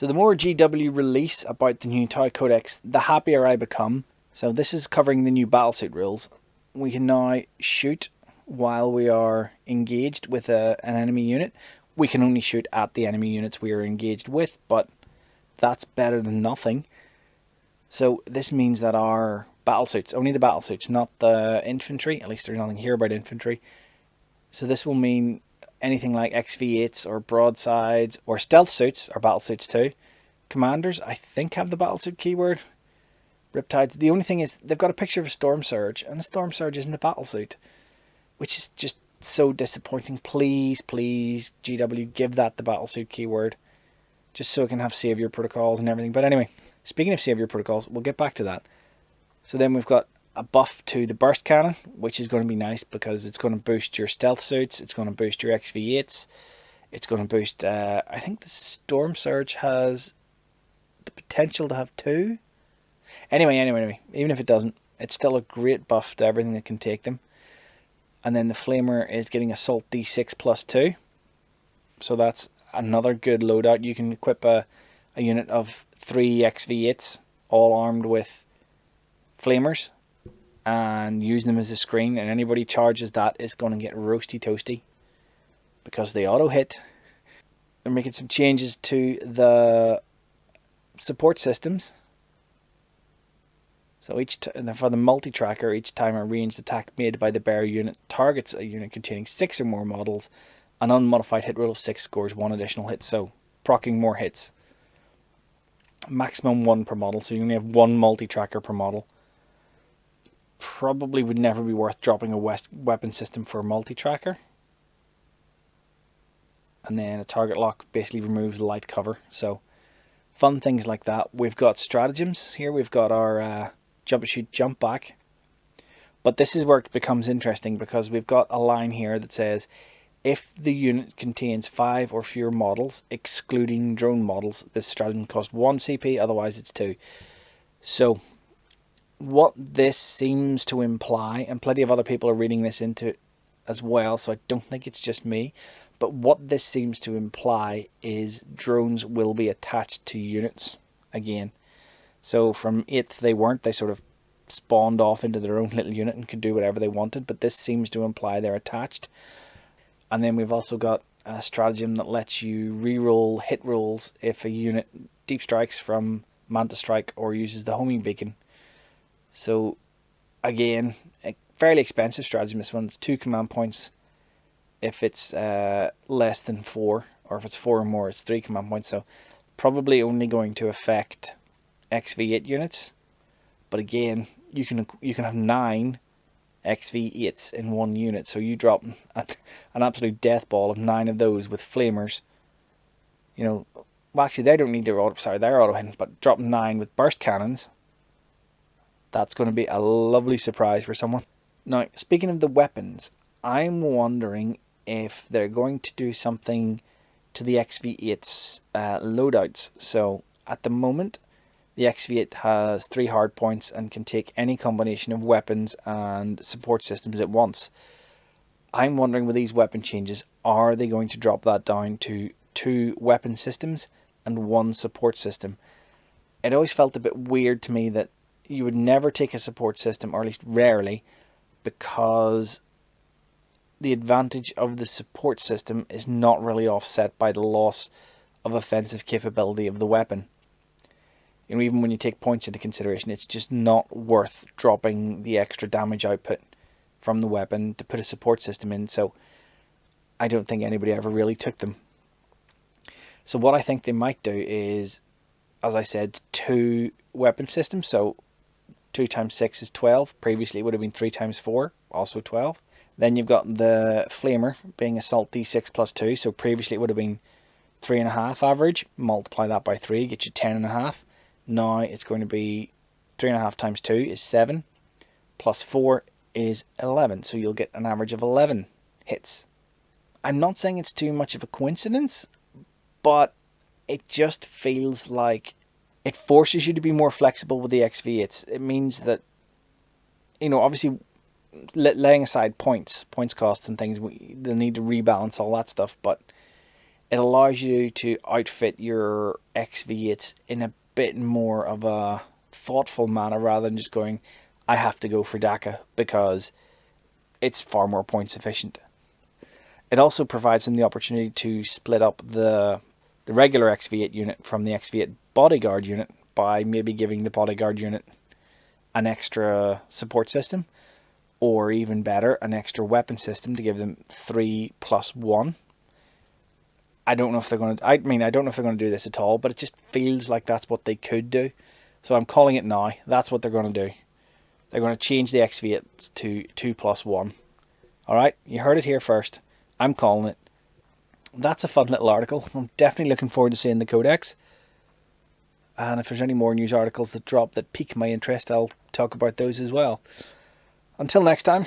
So the more GW release about the new Tau Codex, the happier I become. So this is covering the new Battlesuit rules. We can now shoot while we are engaged with an enemy unit. We can only shoot at the enemy units we are engaged with, but that's better than nothing. So this means that our Battlesuits, only the Battlesuits, not the infantry, at least there's nothing here about infantry. So this will mean anything like XV8s or broadsides or stealth suits, or Battlesuits too. Commanders, I think, have the Battlesuit keyword. Riptides. The only thing is they've got a picture of a Storm Surge, and the Storm Surge isn't a Battlesuit, which is just so disappointing. Please, please, GW, give that the Battlesuit keyword, just so it can have Savior protocols and everything. But anyway, speaking of Savior protocols, we'll get back to that. So then we've got a buff to the burst cannon, which is going to be nice because it's going to boost your stealth suits, it's going to boost your XV8s, it's going to boost, I think the Storm Surge has the potential to have 2. Anyway, even if it doesn't, it's still a great buff to everything that can take them. And then the Flamer is getting Assault D6 plus 2. So that's another good loadout. You can equip a unit of 3 XV8s, all armed with Flamers, and use them as a screen. And anybody charges that is going to get roasty toasty, because they auto hit. They're making some changes to the support systems. So for the multi-tracker, each time a ranged attack made by the bearer unit targets a unit containing 6 or more models, an unmodified hit roll of 6 scores 1 additional hit, so proccing more hits. Maximum 1 per model, so you only have 1 multi-tracker per model. Probably would never be worth dropping a weapon system for a multi-tracker. And then a target lock basically removes light cover, so fun things like that. We've got stratagems here, we've got our jump and shoot, jump back. But this is where it becomes interesting, because we've got a line here that says, if the unit contains 5 or fewer models, excluding drone models, this stratagem costs 1 CP, otherwise it's 2. So what this seems to imply, and plenty of other people are reading this into it as well, so I don't think it's just me, but what this seems to imply is drones will be attached to units again. So from 8th they weren't, they sort of spawned off into their own little unit and could do whatever they wanted, but this seems to imply they're attached. And then we've also got a stratagem that lets you reroll hit rolls if a unit deep strikes from Manta Strike or uses the homing beacon. So again, a fairly expensive stratagem. This one's 2 command points if it's less than 4, or if it's 4 or more it's 3 command points. So probably only going to affect XV8 units, but again, you can have 9 XV8s in one unit, so you drop an absolute death ball of 9 of those with flamers. You know, well, actually they don't need to they're auto hitting, but drop 9 with burst cannons, that's going to be a lovely surprise for someone. Now, speaking of the weapons, I'm wondering if they're going to do something to the XV8's loadouts. So at the moment, the XV8 has 3 hard points and can take any combination of weapons and support systems at once. I'm wondering, with these weapon changes, are they going to drop that down to 2 weapon systems and 1 support system? It always felt a bit weird to me that you would never take a support system, or at least rarely, because the advantage of the support system is not really offset by the loss of offensive capability of the weapon. You know, even when you take points into consideration, it's just not worth dropping the extra damage output from the weapon to put a support system in. So I don't think anybody ever really took them. So what I think they might do is, as I said, 2 weapon systems. So 2 times 6 is 12. Previously it would have been 3 times 4, also 12. Then you've got the Flamer being Assault D6 plus 2. So previously it would have been 3.5 average. Multiply that by 3, get you 10.5. Now it's going to be 3.5 times 2 is 7. Plus 4 is 11. So you'll get an average of 11 hits. I'm not saying it's too much of a coincidence, but it just feels like it forces you to be more flexible with the XV8s. It means that, you know, obviously laying aside points costs and things, they'll need to rebalance all that stuff, but it allows you to outfit your XV8s in a bit more of a thoughtful manner rather than just going, I have to go for DACA because it's far more points efficient. It also provides them the opportunity to split up the regular XV8 unit from the XV8 Bodyguard unit by maybe giving the Bodyguard unit an extra support system, or even better, an extra weapon system to give them 3+1. I don't know if they're going to, I don't know if they're going to do this at all, but it just feels like that's what they could do. So I'm calling it now. That's what they're going to do. They're going to change the XV8s to 2+1. Alright, you heard it here first. I'm calling it. That's a fun little article. I'm definitely looking forward to seeing the Codex. And if there's any more news articles that drop that pique my interest, I'll talk about those as well. Until next time.